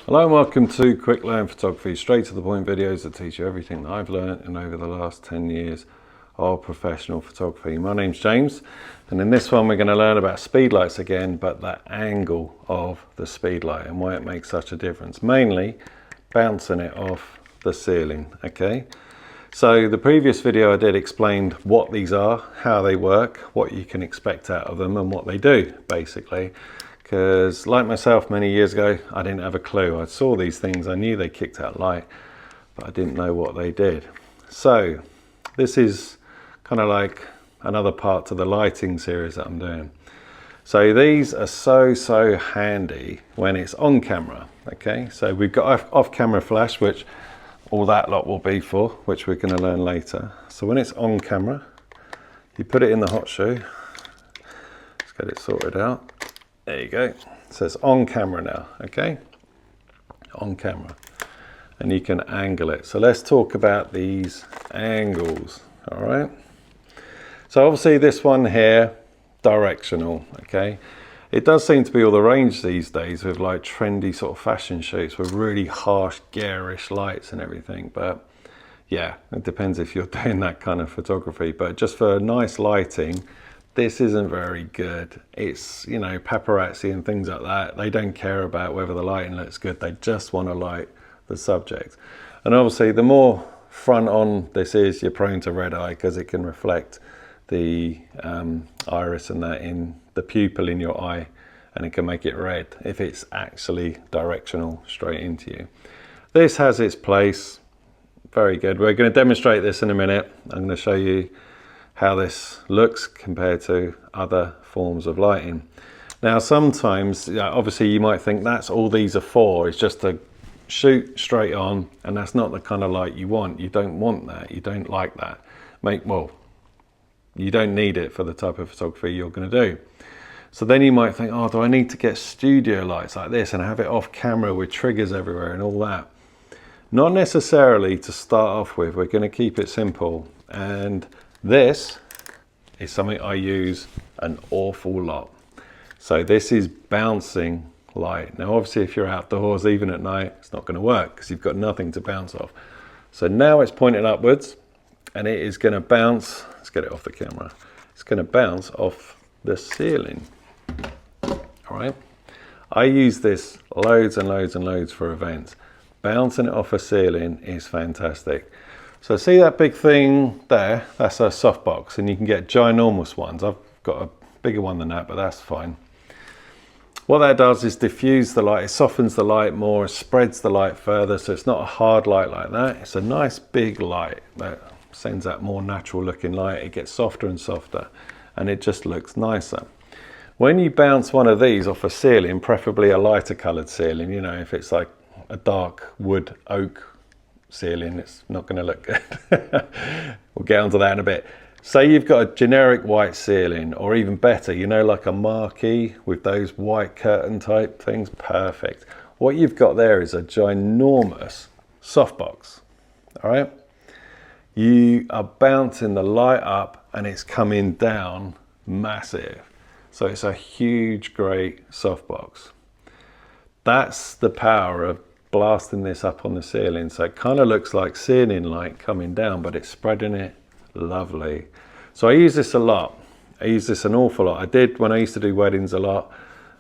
Hello and welcome to Quick Learn Photography, straight to the point videos that teach you everything that I've learned in over the last 10 years of professional photography. My name's James, and in this one we're going to learn about speed lights again, but the angle of the speed light and why it makes such a difference, mainly bouncing it off the ceiling. Okay, so the previous video I did explained what these are, how they work, what you can expect out of them and what they do basically. Because like myself many years ago, I didn't have a clue. I saw these things, I knew they kicked out light, but I didn't know what they did. So this is kind of like another part to the lighting series that I'm doing. So these are so handy when it's on camera. Okay, so we've got off camera flash, which all that lot will be for, which we're going to learn later. So when it's on camera, you put it in the hot shoe. Let's get it sorted out. There you go. So it's on camera now, okay? On camera. And you can angle it. So let's talk about these angles, all right? So obviously this one here, directional, okay? It does seem to be all the rage these days with like trendy sort of fashion shoots with really harsh, garish lights and everything. But yeah, it depends if you're doing that kind of photography. But just for nice lighting, this isn't very good. It's, you know, paparazzi and things like that. They don't care about whether the lighting looks good. They just want to light the subject. And obviously the more front on this is, you're prone to red eye because it can reflect the iris and that in the pupil in your eye, and it can make it red if it's actually directional straight into you. This has its place. Very good. We're going to demonstrate this in a minute. I'm going to show you how this looks compared to other forms of lighting. Now sometimes, obviously you might think that's all these are for, is just to shoot straight on, and that's not the kind of light you want. You don't want that, you don't like that. Well, you don't need it for the type of photography you're going to do. So then you might think, oh, do I need to get studio lights like this and have it off camera with triggers everywhere and all that? Not necessarily to start off with. We're going to keep it simple, and this is something I use an awful lot. So this is bouncing light. Now obviously if you're outdoors, even at night, it's not going to work because you've got nothing to bounce off. So now it's pointing upwards and it is going to bounce. Let's get it off the camera. It's going to bounce off the ceiling. All right. I use this loads and loads for events. Bouncing it off a ceiling is fantastic. So see that big thing there? That's a softbox, and you can get ginormous ones. I've got a bigger one than that, but that's fine. What that does is diffuse the light, it softens the light more, it spreads the light further, so it's not a hard light like that. It's a nice big light that sends that more natural looking light. It gets softer and softer, and it just looks nicer. When you bounce one of these off a ceiling, preferably a lighter coloured ceiling, you know, if it's like a dark wood oak ceiling, it's not going to look good. We'll get onto that in a bit. Say you've got a generic white ceiling, or even better, you know, like a marquee with those white curtain type things. Perfect. What you've got there is a ginormous softbox. All right, you are bouncing the light up and it's coming down massive. So it's a huge, great softbox. That's the power of blasting this up on the ceiling. So it kind of looks like ceiling light coming down, but it's spreading it lovely. So I use this a lot. I use this an awful lot. I did when I used to do weddings a lot.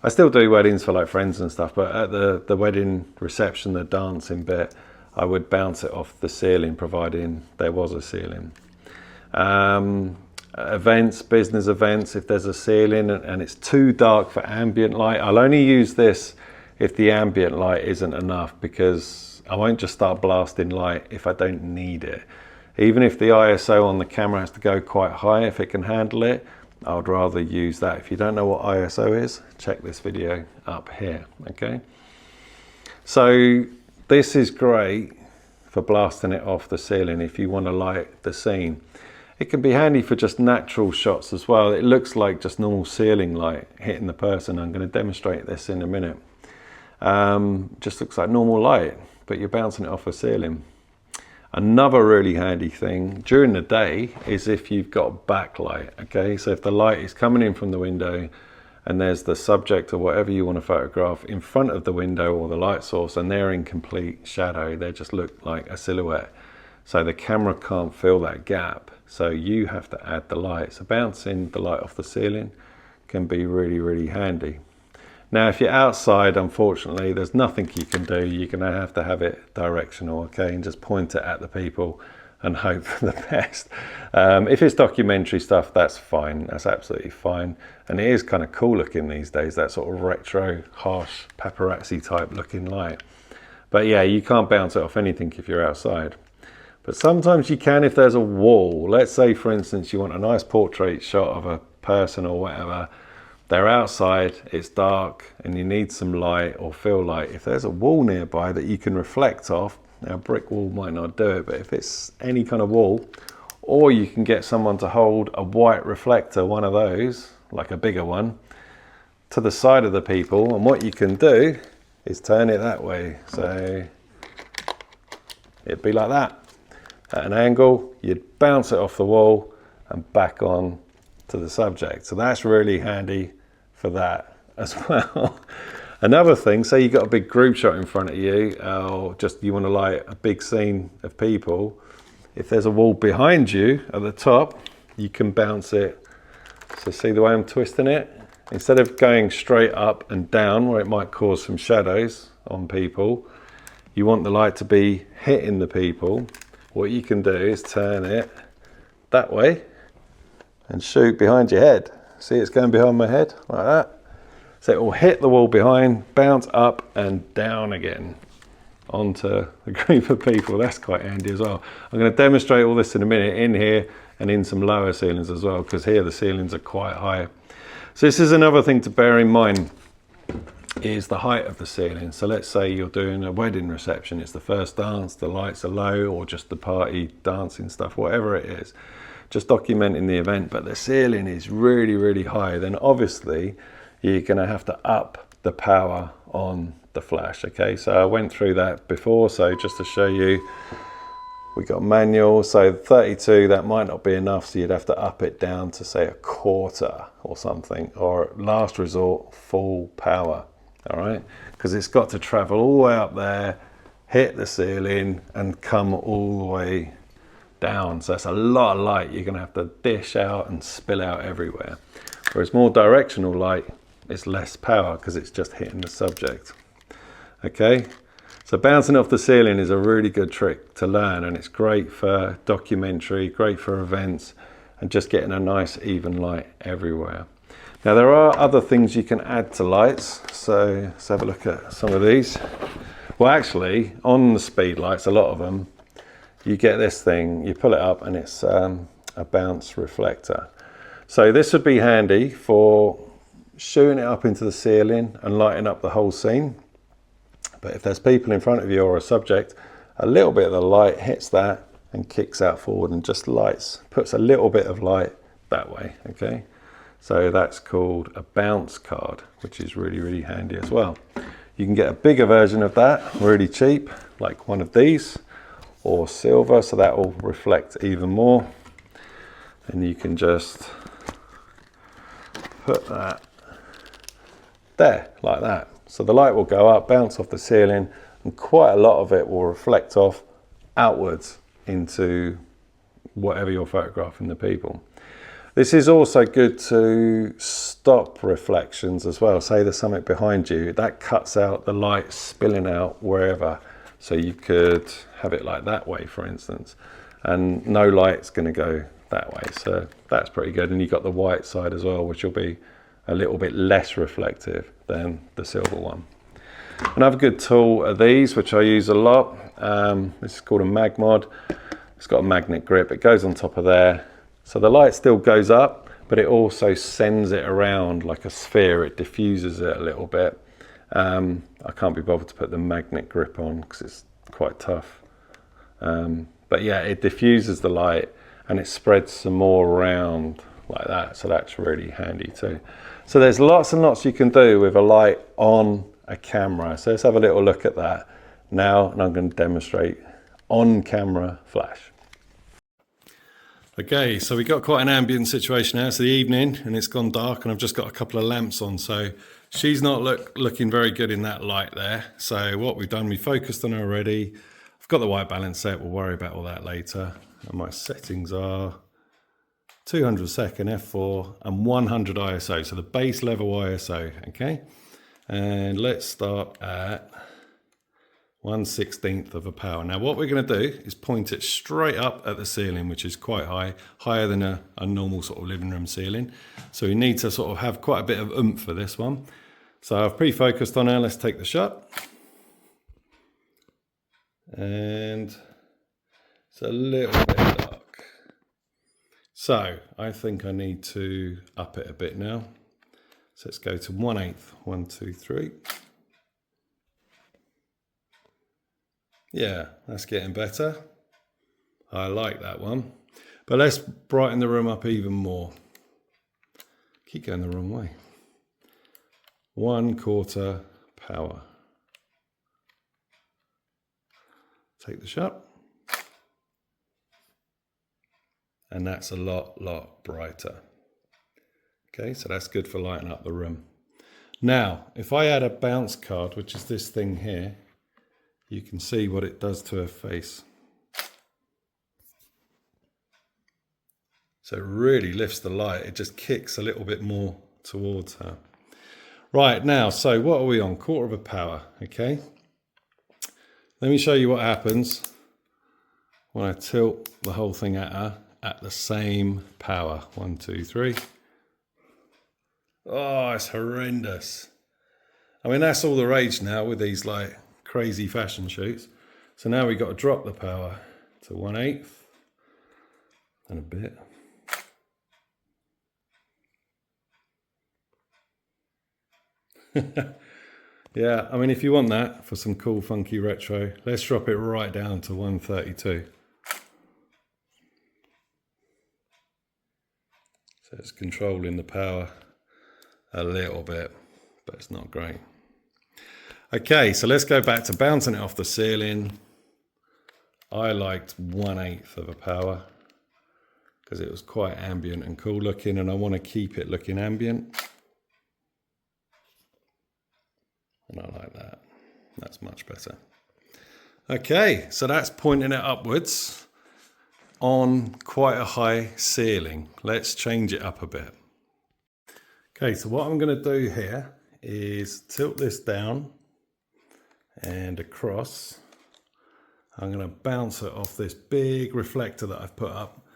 I still do weddings for like friends and stuff, but at the wedding reception, the dancing bit, I would bounce it off the ceiling, providing there was a ceiling. Events, business events, if there's a ceiling and it's too dark for ambient light, I'll only use this if the ambient light isn't enough, because I won't just start blasting light if I don't need it. Even if the ISO on the camera has to go quite high, if it can handle it, I would rather use that. If you don't know what ISO is, check this video up here, okay? So this is great for blasting it off the ceiling if you want to light the scene. It can be handy for just natural shots as well. It looks like just normal ceiling light hitting the person. I'm going to demonstrate this in a minute. Just looks like normal light, but you're bouncing it off a ceiling. Another really handy thing during the day is if you've got backlight. Okay, so if the light is coming in from the window and there's the subject or whatever you want to photograph in front of the window or the light source, and they're in complete shadow. They just look like a silhouette. So the camera can't fill that gap. So you have to add the light. So bouncing the light off the ceiling can be really, really handy. Now, if you're outside, unfortunately, there's nothing you can do. You're going to have it directional, okay, and just point it at the people and hope for the best. If it's documentary stuff, that's fine. That's absolutely fine. And it is kind of cool looking these days, that sort of retro, harsh, paparazzi type looking light. But yeah, you can't bounce it off anything if you're outside. But sometimes you can if there's a wall. Let's say, for instance, you want a nice portrait shot of a person or whatever. They're outside, it's dark, and you need some light or fill light. If there's a wall nearby that you can reflect off, now a brick wall might not do it, but if it's any kind of wall, or you can get someone to hold a white reflector, one of those, like a bigger one, to the side of the people, and what you can do is turn it that way. So it'd be like that. At an angle, you'd bounce it off the wall and back on to the subject. So that's really handy for that as well. Another thing, say you've got a big group shot in front of you, or just you want to light a big scene of people. If there's a wall behind you at the top, you can bounce it. So see the way I'm twisting it? Instead of going straight up and down where it might cause some shadows on people, you want the light to be hitting the people. What you can do is turn it that way and shoot behind your head. See, it's going behind my head like that. So it will hit the wall behind, bounce up and down again onto a group of people. That's quite handy as well. I'm going to demonstrate all this in a minute in here and in some lower ceilings as well, because here the ceilings are quite high. So this is another thing to bear in mind, is the height of the ceiling. So let's say you're doing a wedding reception, it's the first dance, the lights are low, or just the party dancing stuff, whatever it is, just documenting the event, but the ceiling is really, really high, then obviously you're going to have to up the power on the flash. Okay, so I went through that before, so just to show you, we got manual, so 32, that might not be enough, so you'd have to up it down to say a quarter or something, or last resort full power. All right, because it's got to travel all the way up there, hit the ceiling and come all the way down. So that's a lot of light you're going to have to dish out and spill out everywhere. Whereas more directional light, it's less power because it's just hitting the subject. Okay, so bouncing off the ceiling is a really good trick to learn, and it's great for documentary, great for events, and just getting a nice even light everywhere. Now there are other things you can add to lights, so let's have a look at some of these. Well, actually, on the speed lights, a lot of them, you get this thing, you pull it up and it's a bounce reflector. So this would be handy for shooting it up into the ceiling and lighting up the whole scene. But if there's people in front of you or a subject, a little bit of the light hits that and kicks out forward and just lights, puts a little bit of light that way, okay? So that's called a bounce card, which is really, really handy as well. You can get a bigger version of that, really cheap, like one of these, or silver, so that will reflect even more. And you can just put that there, like that. So the light will go up, bounce off the ceiling, and quite a lot of it will reflect off outwards into whatever you're photographing the people. This is also good to stop reflections as well. Say there's something behind you, that cuts out the light spilling out wherever. So you could have it like that way, for instance, and no light's going to go that way. So that's pretty good. And you've got the white side as well, which will be a little bit less reflective than the silver one. Another good tool are these, which I use a lot. This is called a mag mod. It's got a magnet grip. It goes on top of there. So the light still goes up, but it also sends it around like a sphere. It diffuses it a little bit. I can't be bothered to put the magnet grip on because it's quite tough. But yeah, it diffuses the light and it spreads some more around like that. So that's really handy too. So there's lots and lots you can do with a light on a camera. So let's have a little look at that now, and I'm going to demonstrate on camera flash. Okay, so we got quite an ambient situation now. It's the evening and it's gone dark and I've just got a couple of lamps on. So she's not looking very good in that light there. So what we've done, we focused on her already. I've got the white balance set. We'll worry about all that later. And my settings are 200 second f4 and 100 ISO. So the base level ISO, okay? And let's start at 1/16 of a power. Now what we're going to do is point it straight up at the ceiling, which is quite high, higher than a normal sort of living room ceiling. So we need to sort of have quite a bit of oomph for this one. So I've pre-focused on her. Let's take the shot. And it's a little bit dark. So I think I need to up it a bit now. So let's go to 1/8. 1, 2, 3. Yeah, that's getting better. I like that one. But let's brighten the room up even more. Keep going the wrong way. 1/4 power. Take the shot. And that's a lot brighter. Okay, so that's good for lighting up the room. Now, if I add a bounce card, which is this thing here, you can see what it does to her face. So it really lifts the light. It just kicks a little bit more towards her. Right, now, so what are we on? 1/4 of a power, okay? Let me show you what happens when I tilt the whole thing at her at the same power. 1, 2, 3. Oh, it's horrendous. I mean, that's all the rage now with these like crazy fashion shoots. So now we've got to drop the power to 1/8 and a bit. Yeah, I mean, if you want that for some cool funky retro, let's drop it right down to 1/32. So it's controlling the power a little bit, but it's not great. Okay, so let's go back to bouncing it off the ceiling. I liked 1/8 of a power because it was quite ambient and cool looking, and I want to keep it looking ambient. And I like that. That's much better. Okay, so that's pointing it upwards on quite a high ceiling. Let's change it up a bit. Okay, so what I'm going to do here is tilt this down and across. I'm going to bounce it off this big reflector that I've put up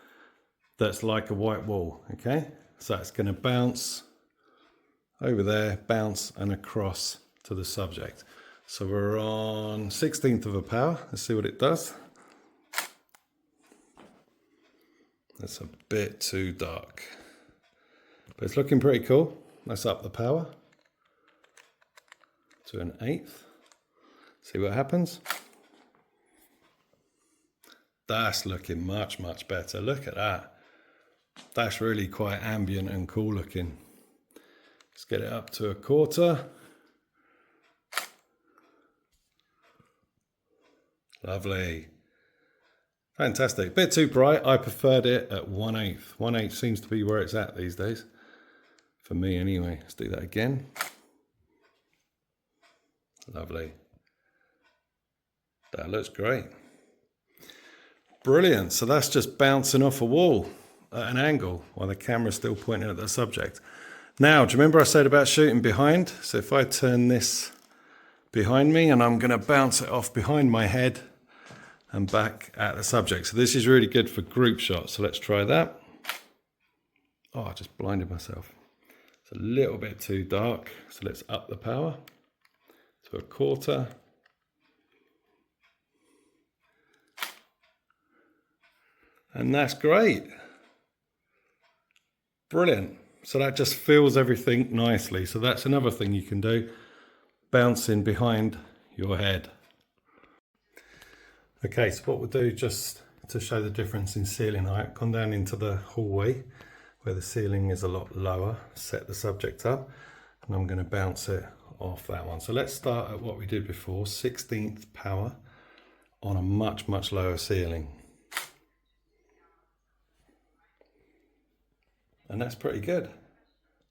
that's like a white wall, okay? So it's going to bounce over there, bounce and across to the subject. So we're on 1/16 of a power. Let's see what it does. That's a bit too dark, but it's looking pretty cool. Let's up the power to 1/8. See what happens. That's looking much better. Look at that. That's really quite ambient and cool looking. Let's get it up to 1/4. Lovely. Fantastic. Bit too bright. I preferred it at 1/8. 1/8 seems to be where it's at these days. For me anyway. Let's do that again. Lovely. That looks great. Brilliant. So that's just bouncing off a wall at an angle while the camera's still pointing at the subject. Now, do you remember I said about shooting behind? So if I turn this behind me and I'm going to bounce it off behind my head and back at the subject. So this is really good for group shots. So let's try that. Oh, I just blinded myself. It's a little bit too dark. So let's up the power to 1/4. And that's great. Brilliant. So that just fills everything nicely. So that's another thing you can do, bouncing behind your head. Okay, so what we'll do, just to show the difference in ceiling height, come down into the hallway where the ceiling is a lot lower, set the subject up, and I'm going to bounce it off that one. So let's start at what we did before, 1/16 power on a much lower ceiling. And that's pretty good.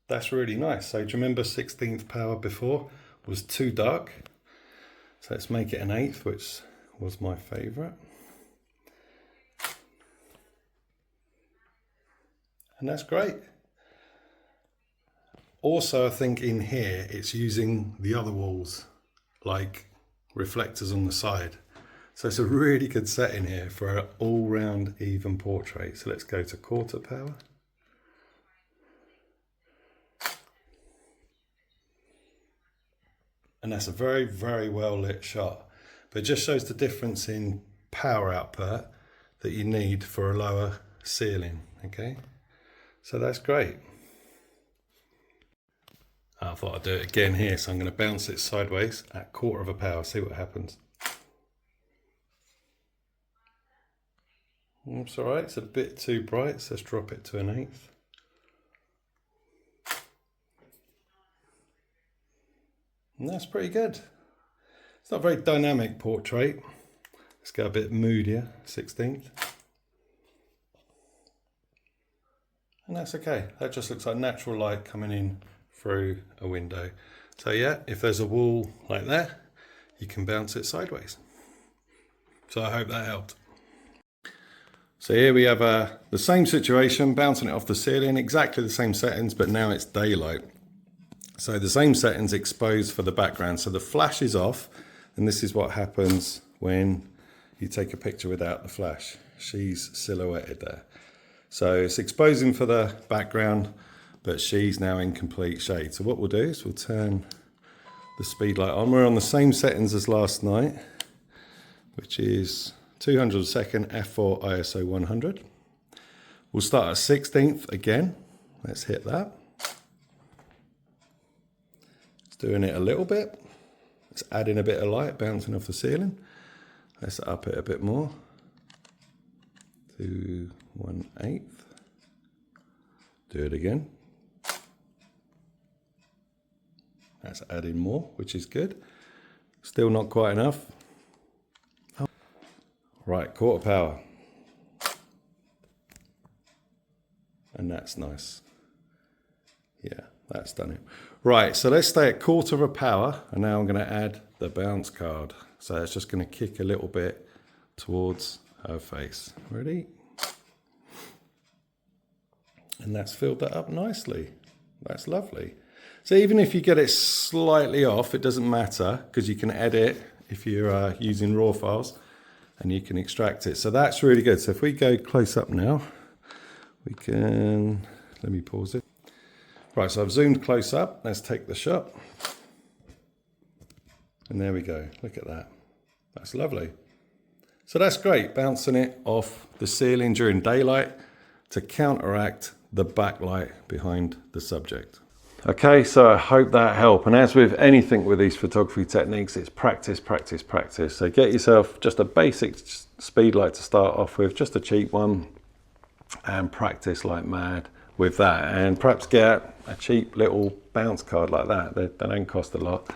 That's really nice. So do you remember 16th power before was too dark? So let's make it an 8th, which was my favourite. And that's great. Also, I think in here, it's using the other walls like reflectors on the side. So it's a really good setting here for an all-round even portrait. So let's go to quarter power. And that's a very, very well lit shot. But it just shows the difference in power output that you need for a lower ceiling, okay? So that's great. I thought I'd do it again here, so I'm going to bounce it sideways at 1/4 power, see what happens. It's all right, it's a bit too bright, so let's drop it to an 1/8. And that's pretty good. It's not a very dynamic portrait. Let's go a bit moodier, 16th. And that's okay. That just looks like natural light coming in through a window. So yeah, if there's a wall like that, you can bounce it sideways. So I hope that helped. So here we have the same situation, bouncing it off the ceiling, exactly the same settings, but now it's daylight. So the same settings exposed for the background. So the flash is off, and this is what happens when you take a picture without the flash. She's silhouetted there. So it's exposing for the background, but she's now in complete shade. So what we'll do is we'll turn the speed light on. We're on the same settings as last night, which is 200 second f4 ISO 100. We'll start at 16th again. Let's hit that. It's doing it a little bit. It's adding a bit of light bouncing off the ceiling. Let's up it a bit more to 1/8. Do it again. That's adding more, which is good. Still not quite enough. Right, 1/4 power. And that's nice. Yeah, that's done it. Right, so let's stay at 1/4 power, and now I'm going to add the bounce card. So it's just going to kick a little bit towards her face. Ready? And that's filled that up nicely. That's lovely. So even if you get it slightly off, it doesn't matter, because you can edit if you're using raw files, and you can extract it. So that's really good. So if we go close up now, we can, let me pause it. Right, so I've zoomed close up. Let's take the shot. And there we go. Look at that. That's lovely. So that's great, bouncing it off the ceiling during daylight to counteract the backlight behind the subject. Okay, so I hope that helped. And as with anything with these photography techniques, it's practice, practice, practice. So get yourself just a basic speed light to start off with, just a cheap one, and practice like mad with that. And perhaps get a cheap little bounce card like that. They don't cost a lot.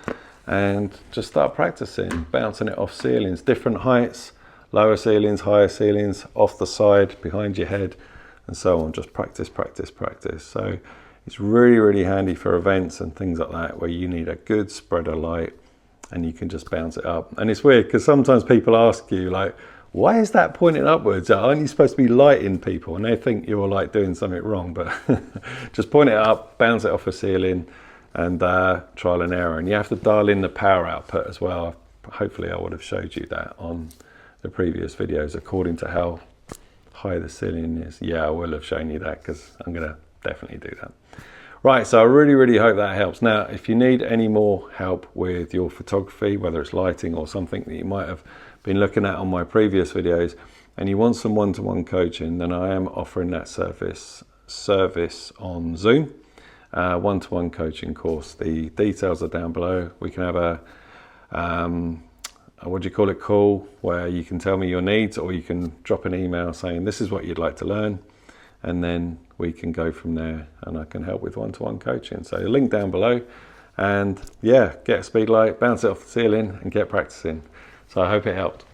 And just start practicing, bouncing it off ceilings, different heights, lower ceilings, higher ceilings, off the side, behind your head, and so on. Just practice, practice, practice. So it's really, really handy for events and things like that where you need a good spread of light and you can just bounce it up. And it's weird because sometimes people ask you like, why is that pointing upwards? Aren't you supposed to be lighting people? And they think you're like doing something wrong, but just point it up, bounce it off a ceiling, and trial and error. And you have to dial in the power output as well. Hopefully I would have showed you that on the previous videos according to how high the ceiling is. Yeah, I will have shown you that because I'm gonna definitely do that. Right, so I really, really hope that helps. Now, if you need any more help with your photography, whether it's lighting or something that you might have been looking at on my previous videos, and you want some one-to-one coaching, then I am offering that service on Zoom, one-to-one coaching course. The details are down below. We can have a what do you call it, call, where you can tell me your needs, or you can drop an email saying this is what you'd like to learn, and then we can go from there, and I can help with one-to-one coaching. So the link down below, and yeah, get a speed light, bounce it off the ceiling and get practicing. So I hope it helped.